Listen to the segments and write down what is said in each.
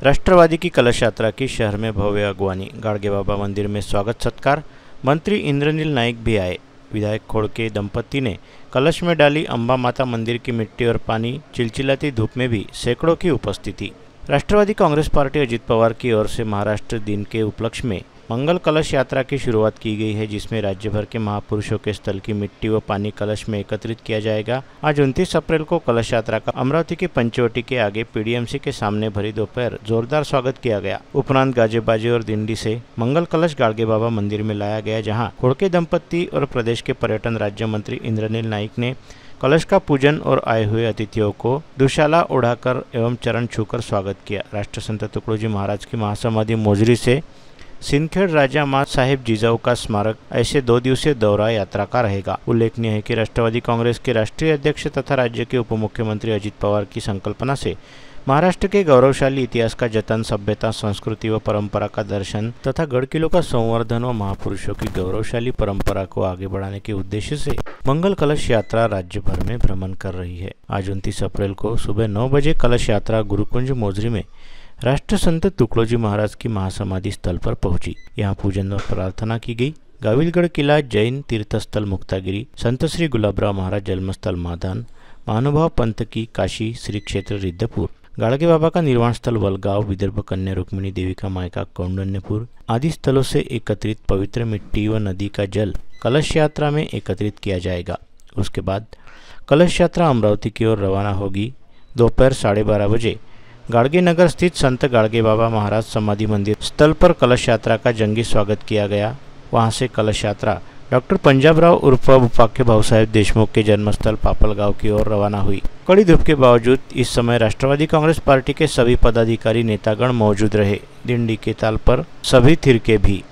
राष्ट्रवादी की कलश यात्रा की शहर में भव्य अगवानी। गाड़गे बाबा मंदिर में स्वागत सत्कार। मंत्री इंद्रनील नाइक भी आए। विधायक खोड़के दंपति ने कलश में डाली अंबा माता मंदिर की मिट्टी और पानी। चिलचिलाती धूप में भी सैकड़ों की उपस्थिति। राष्ट्रवादी कांग्रेस पार्टी अजित पवार की ओर से महाराष्ट्र दिन के उपलक्ष्य में मंगल कलश यात्रा की शुरुआत की गई है, जिसमें राज्य भर के महापुरुषों के स्थल की मिट्टी व पानी कलश में एकत्रित किया जाएगा। आज 29 अप्रैल को कलश यात्रा का अमरावती के पंचवटी के आगे पीडीएमसी के सामने भरी दोपहर जोरदार स्वागत किया गया। उपरांत गाजे बाजे और दिंडी से मंगल कलश गाड़गे बाबा मंदिर में लाया गया, जहाँ खोड़के दंपति और प्रदेश के पर्यटन राज्य मंत्री इंद्रनील नाइक ने कलश का पूजन और आए हुए अतिथियों को दुशाला उड़ाकर एवं चरण छूकर स्वागत किया। राष्ट्रसंत तुकडोजी महाराज की महासमाधि मोजरी से सिंदखेड़ राजा मां साहेब जिजाऊ का स्मारक ऐसे 2 दिवसीय दौरा यात्रा का रहेगा। उल्लेखनीय है कि राष्ट्रवादी कांग्रेस के राष्ट्रीय अध्यक्ष तथा राज्य के उप मुख्यमंत्री अजित पवार की संकल्पना से महाराष्ट्र के गौरवशाली इतिहास का जतन, सभ्यता, संस्कृति व परंपरा का दर्शन तथा गढ़ किलों का संवर्धन व महापुरुषों की गौरवशाली परंपरा को आगे बढ़ाने के उद्देश्य से मंगल कलश यात्रा राज्य भर में भ्रमण कर रही है। आज 29 अप्रैल को सुबह 9 बजे कलश यात्रा गुरुकुंज मोजरी में राष्ट्र संत तुकडोजी महाराज की महासमाधि स्थल पर पहुंची। यहाँ पूजन व प्रार्थना की गई। गाविलगढ़ किला, जैन तीर्थस्थल मुक्तागिरी, संत श्री गुलाबराव महाराज जन्मस्थल मादान, महानुभाव पंथ की काशी श्री क्षेत्र रिद्धपुर, गाड़गे बाबा का निर्वाण स्थल वलगांव, विदर्भ कन्या रुक्मिणी देवी का मायका कौंडन्यपुर आदि स्थलों से एकत्रित पवित्र मिट्टी व नदी का जल कलश यात्रा में एकत्रित किया जाएगा। उसके बाद कलश यात्रा अमरावती की ओर रवाना होगी। दोपहर 12:30 बजे गाड़गे नगर स्थित संत गाड़गे बाबा महाराज समाधि मंदिर स्थल पर कलश यात्रा का जंगी स्वागत किया गया। वहां से कलश यात्रा डॉक्टर पंजाबराव उर्फ उपाख्य भाऊसाहेब देशमुख के जन्मस्थल पापलगांव की ओर रवाना हुई। कड़ी धूप के बावजूद इस समय राष्ट्रवादी कांग्रेस पार्टी के सभी पदाधिकारी नेतागण मौजूद रहे। दिंडी के ताल पर सभी थिरके भी।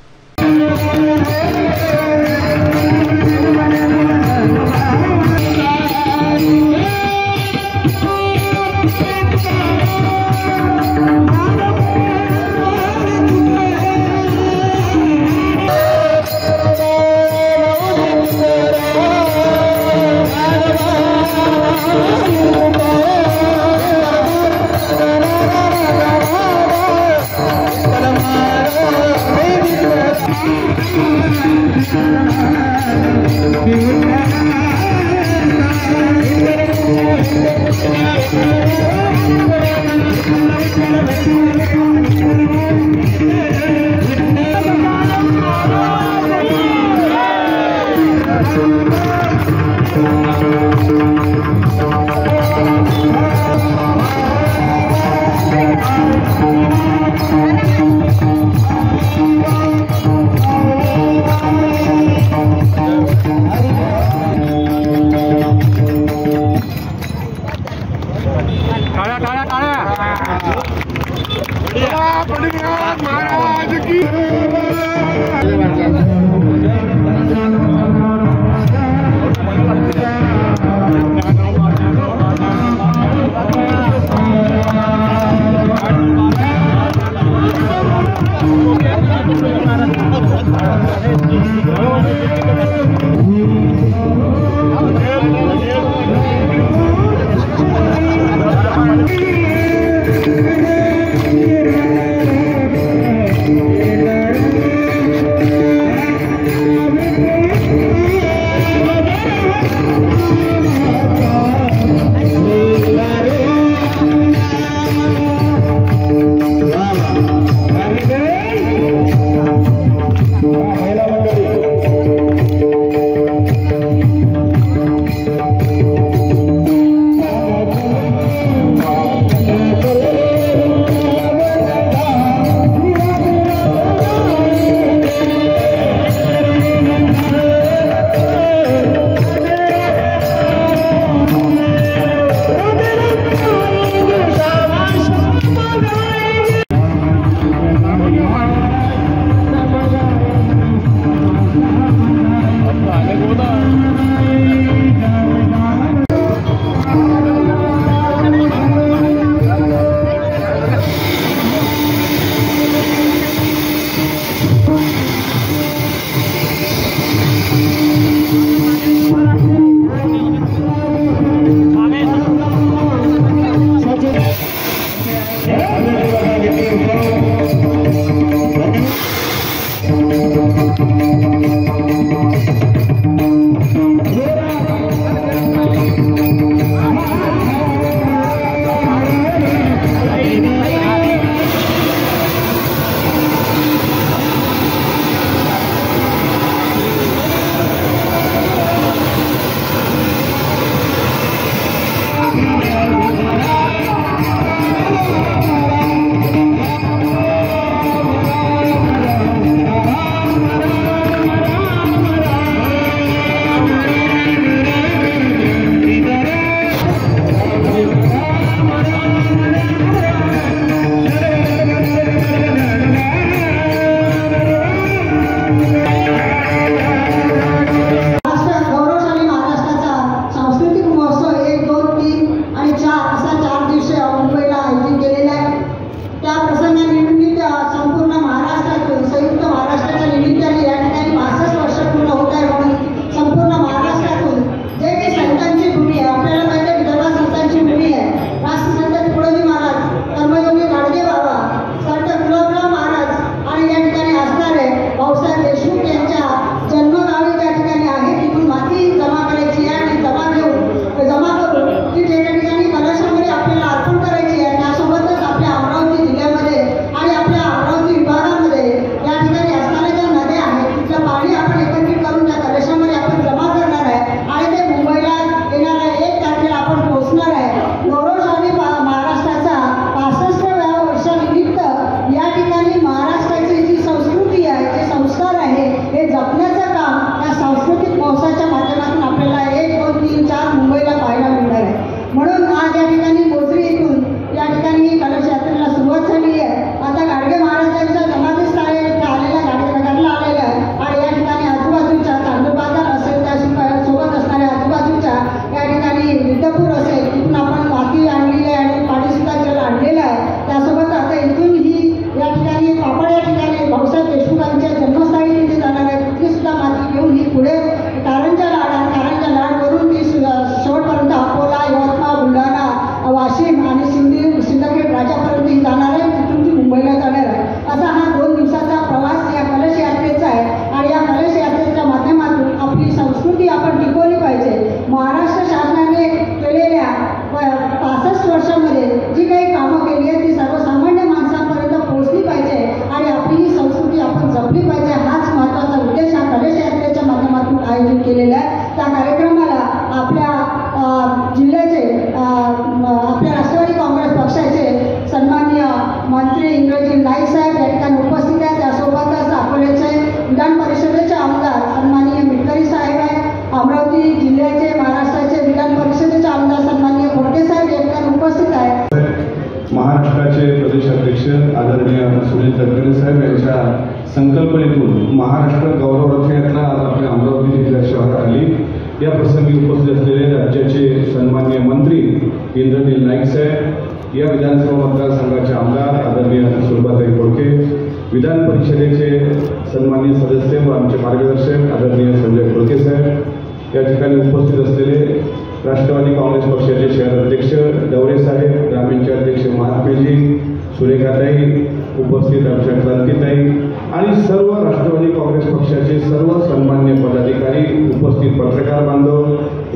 महाराज की संकल्पनेतून महाराष्ट्र गौरव रथयात्रा आज आपल्या अमरावती जिल्ह्या शहरात आली। या प्रसंगी उपस्थित असलेले राज्याचे सन्माननीय मंत्री इंद्रनील नाईक साहेब, या विधानसभा मतदारसंघाचे आमदार आदरणीय सुलभाताई खोडके, विधान परिषदेचे सन्माननीय सदस्य व आमचे मार्गदर्शक आदरणीय संजय खोडके साहेब, या ठिकाणी उपस्थित असलेले राष्ट्रवादी काँग्रेस पक्षाचे शहर अध्यक्ष डवरे साहेब, ग्रामीणचे अध्यक्ष महात्मेजी, सुरेखाताई, उपस्थित आमच्या क्रांतीताई आणि सर्व राष्ट्रवादी काँग्रेस पक्षाचे सर्व सन्मान्य पदाधिकारी, उपस्थित पत्रकार बांधव,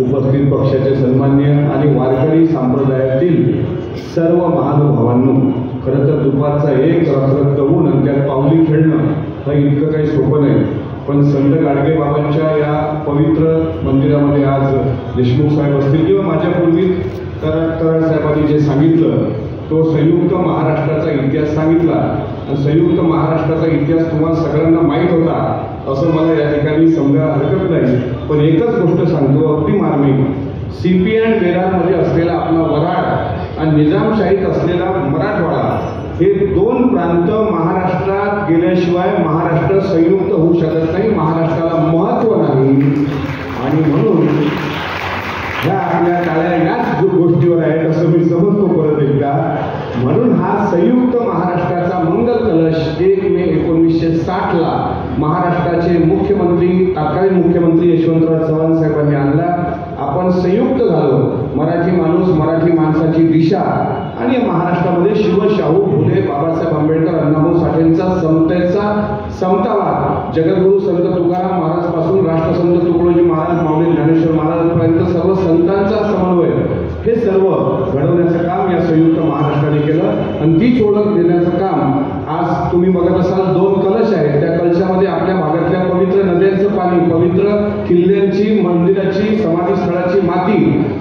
उपस्थित पक्षाचे सन्मान्य आणि वारकरी संप्रदायातील सर्व महानुभावांनो, खरं तर दुपारचा एक रखरख होऊन आणि त्यात पावली खेळणं हे इतकं काही सोपं नाही, पण संत गाडगे बाबांच्या या पवित्र मंदिरामध्ये आज देशमुख साहेब असतील किंवा माझ्यापूर्वी कराड साहेबांनी जे सांगितलं तो संयुक्त महाराष्ट्राचा इतिहास सांगितला आणि संयुक्त महाराष्ट्राचा इतिहास तुम्हाला सगळ्यांना माहीत होता असं मला या ठिकाणी समजायला हरकत नाही, पण एकच गोष्ट सांगतो अगदी मार्मिक, सीपी अँड बेरारमध्ये असलेला आपला वराड आणि निजामशाहीत असलेला मराठवाडा हे दोन प्रांत महाराष्ट्रात गेल्याशिवाय महाराष्ट्र संयुक्त होऊ शकत नाही, महाराष्ट्राला महत्त्व नाही। आणि म्हणून ह्या आपल्या काळ्या याच गोष्टीवर आहेत असं मी समजतो परत एकदा। म्हणून हा संयुक्त महाराष्ट्राचा मंगल कलश 1 मे 1960ला महाराष्ट्राचे मुख्यमंत्री, तत्कालीन मुख्यमंत्री यशवंतराव चव्हाण साहेबांनी आणला। आपण संयुक्त झालो, मराठी माणूस, मराठी माणसाची दिशा आणि महाराष्ट्रामध्ये शिव, शाहू, फुले, बाबासाहेब आंबेडकर, अण्णाभाऊ साठेंचा समतेचा समतावाद, जगद्गुरू देण्याचं काम आज तुम्ही बघत असाल. 2 कलश आहेत, त्या कलशामध्ये आपल्या भागातल्या पवित्र नद्यांचं पाणी, पवित्र किल्ल्यांची, मंदिराची, समाधीस्थळाची माती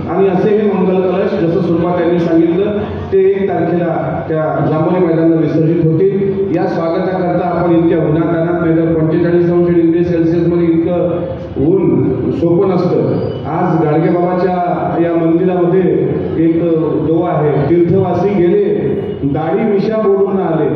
आणि असे हे मंगल कलश जसं सुरुवात त्यांनी सांगितलं ते 1 तारखेला त्या जांभोली मैदानात विसर्जित होतील. या स्वागताकरता आपण इतक्या उन्हातानात नाही तर 45°C मध्ये इतकं ऊन सोपं नसतं. आज गाडगेबाबाच्या या मंदिरामध्ये एक दोहा आहे, तीर्थवासी गेले दाढी मिशा बोलून आले,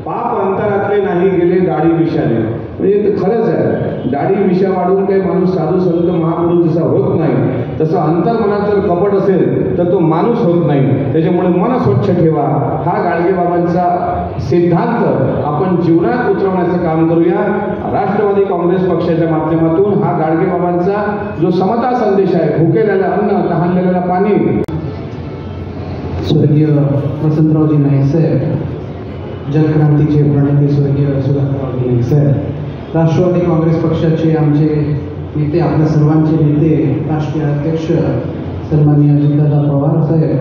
पाप अंतरातले नाही गेले दाढी मिशाने. म्हणजे खरंच आहे, दाढी मिशा वाढून काही माणूस साधू संत महापुरुष जसा होत नाही तसं अंतर मनात जर कपट असेल तर तो माणूस होत नाही. त्याच्यामुळे मन स्वच्छ ठेवा हा गाडगेबाबांचा सिद्धांत आपण जीवनात उतरवण्याचं काम करूया. राष्ट्रवादी काँग्रेस पक्षाच्या माध्यमातून हा गाडगेबाबांचा जो समता संदेश आहे, भुकेलेलं अन्न, तहानलेलं पाणी. स्वर्गीय वसंतरावजी नाईक साहेब, जलक्रांतीचे प्रणेते स्वर्गीय सुधाकररावजी नाईक साहेब, राष्ट्रवादी काँग्रेस पक्षाचे आमचे नेते, आपल्या सर्वांचे नेते, राष्ट्रीय अध्यक्ष सन्माननीय अजितदादा पवार साहेब,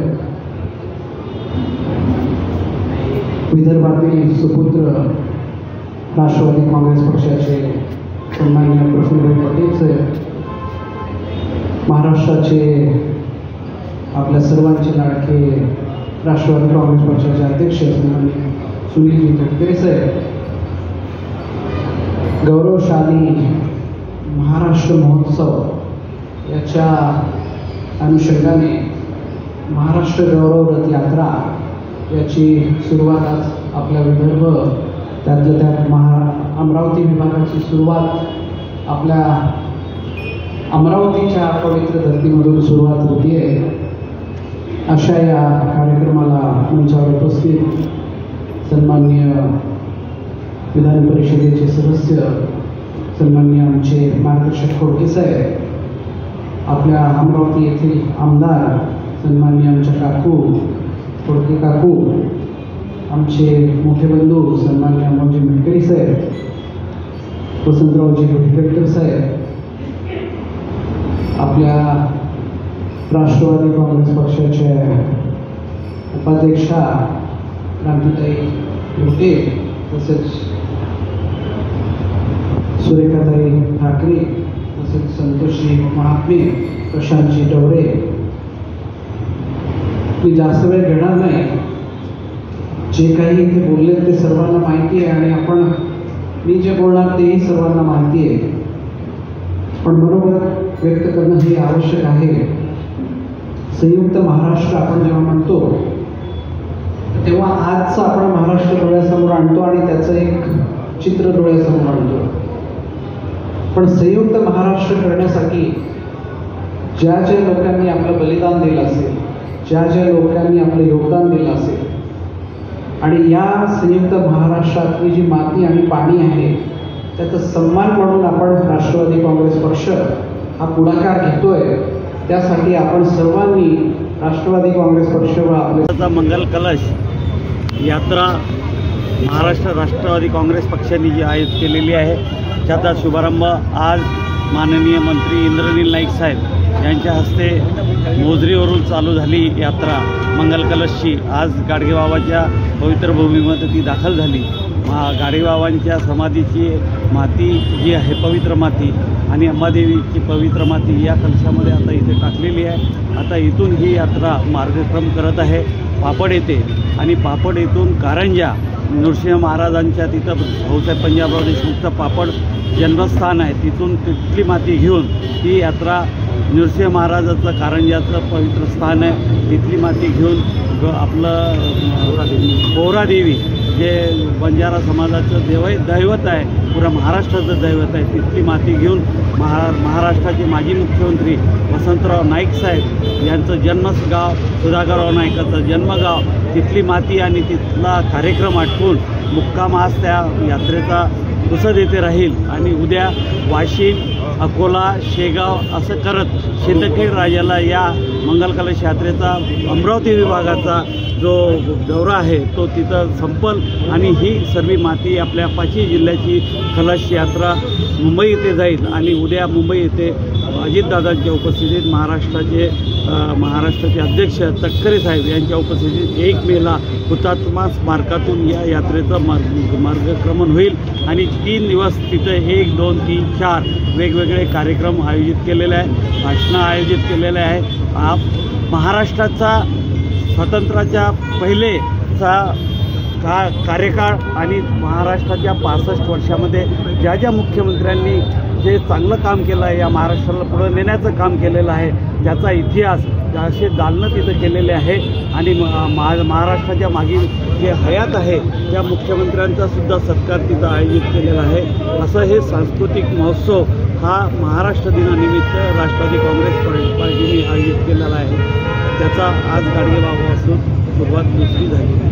विदर्भातील सुपुत्र राष्ट्रवादी काँग्रेस पक्षाचे सन्माननीय प्रफुल्लभाई पटेल साहेब, महाराष्ट्राचे आपल्या सर्वांचे लाडके राष्ट्रवादी काँग्रेस पक्षाचे अध्यक्ष सन्माननीय सुनीलजी तटकरे साहेब, गौरवशाली महाराष्ट्र महोत्सव याच्या अनुषंगाने महाराष्ट्र गौरव रथ यात्रा याची सुरुवात आज आपल्या विदर्भ, त्यातल्या त्यात अमरावती विभागाची सुरुवात आपल्या अमरावतीच्या पवित्र धरतीमधून सुरुवात होती आहे. अशा या कार्यक्रमाला मंचावर उपस्थित सन्माननीय विधान परिषदेचे सदस्य, सन्माननीय आमचे मार्गदर्शक खोडके साहेब, आपल्या अमरावती येथील आमदार सन्माननीय आमच्या काकू खोडके काकू, आमचे मोठे बंधू सन्माननीय अमोलजी मेटकरी साहेब, वसंतरावजी भुजबळ साहेब, आपल्या राष्ट्रवादी काँग्रेस पक्षाच्या उपाध्यक्षा क्रांतीताई लोटे, तसेच सुरेखाताई ठाकरे, तसेच संतोषजी महात्मे, प्रशांतजी डवरे. मी जास्त वेळ घेणार नाही, जे काही इथे बोलले ते सर्वांना माहिती आहे आणि मी जे बोलणार तेही सर्वांना माहिती आहे, पण बरोबर व्यक्त करणं हे आवश्यक आहे. संयुक्त महाराष्ट्र आपण जेव्हा म्हणतो तेव्हा आजचं आपण महाराष्ट्र डोळ्यासमोर आणतो आणि त्याचं एक चित्र डोळ्यासमोर आणतो. पण संयुक्त महाराष्ट्र करण्यासाठी ज्या ज्या लोकांनी आपलं बलिदान दिलं असेल, ज्या ज्या लोकांनी आपलं योगदान दिलं असेल आणि या संयुक्त महाराष्ट्रातली जी माती आणि पाणी आहे त्याचा सन्मान म्हणून आपण राष्ट्रवादी काँग्रेस पक्ष हा पुढाकार घेतोय. त्यासाठी आपण सर्वांनी राष्ट्रवादी काँग्रेस पक्ष व आपल्या मंगल कलश यात्रा महाराष्ट्र राष्ट्रवादी काँग्रेस पक्षाने जी आयोजित केलेली आहे त्याचा शुभारंभ आज माननीय मंत्री इंद्रनील नाईक साहेब यांच्या हस्ते मोजरीवरून चालू झाली यात्रा मंगल कलशची. आज गाडगेबाबाच्या पवित्र भूमीमध्ये ती दाखल झाली. गाडगेबाबांच्या समाधीची माती जी आहे पवित्र माती आणि अंबादेवीची पवित्र माती या कलशामध्ये आता इथे टाकलेली आहे. आता इथून ही यात्रा मार्गक्रम करत आहे पापड येथे आणि पापड येथून कारंजा नृसिंह महाराजांच्या तिथं भाऊसाहेब पंजाबराव देशमुखचं पापड जन्मस्थान आहे, तिथून तिथली माती घेऊन ही यात्रा नृसिंह महाराजाचं कारंजाचं पवित्र स्थान आहे तिथली माती घेऊन आपलं पोहरादेवी जे बंजारा समाजाचं दैवत आहे, पुरा महाराष्ट्राचं दैवत आहे, तिथली माती घेऊन महाराष्ट्राचे माजी मुख्यमंत्री वसंतराव नाईक साहेब यांचं जन्मगाव सुधाकरराव नाईकाचं जन्मगाव तिथली माती आणि तिथला कार्यक्रम आठवून मुक्काम आज त्या यात्रेचा पुसद येथे राहील आणि उद्या वाशिम, अकोला, शेगाव असं करत शिंदखेड राजाला या मंगल कलश यात्रेचा अमरावती विभागाचा जो दौरा आहे तो तिथं संपल आणि ही सर्व माती आपल्या 5 जिल्ह्याची कलश यात्रा मुंबई येथे जाईल आणि उद्या मुंबई येथे अजितदादांच्या उपस्थितीत महाराष्ट्राचे अध्यक्ष तटकरे साहेब यांच्या उपस्थितीत 1 मेला हुतात्मा स्मारकातून या यात्रेचं मार्गक्रमण होईल आणि 3 दिवस तिथे 1, 2, 3, 4 वेगवेगळे कार्यक्रम आयोजित केलेले आहे, भाषणं आयोजित केलेले आहे. महाराष्ट्राचा स्वातंत्र्याच्या पहिलेचा कार्यकाळ आणि महाराष्ट्राच्या 65 वर्षामध्ये ज्या मुख्यमंत्र्यांनी जे चांगलं काम केलं आहे, या महाराष्ट्राला पुढं नेण्याचं काम केलेलं आहे, त्याचा इतिहास असे दालनं तिथं केलेले आहे. आणि महाराष्ट्राच्या मागील जे हयात आहे त्या मुख्यमंत्र्यांचा सुद्धा सत्कार तिथं आयोजित केलेला आहे. असं हे सांस्कृतिक महोत्सव हा महाराष्ट्र दिनानिमित्त राष्ट्रवादी काँग्रेस पार्टीने आयोजित केलेला आहे. त्याचा आज गाडगेबाबापासून सुरुवात दुसरी झाली.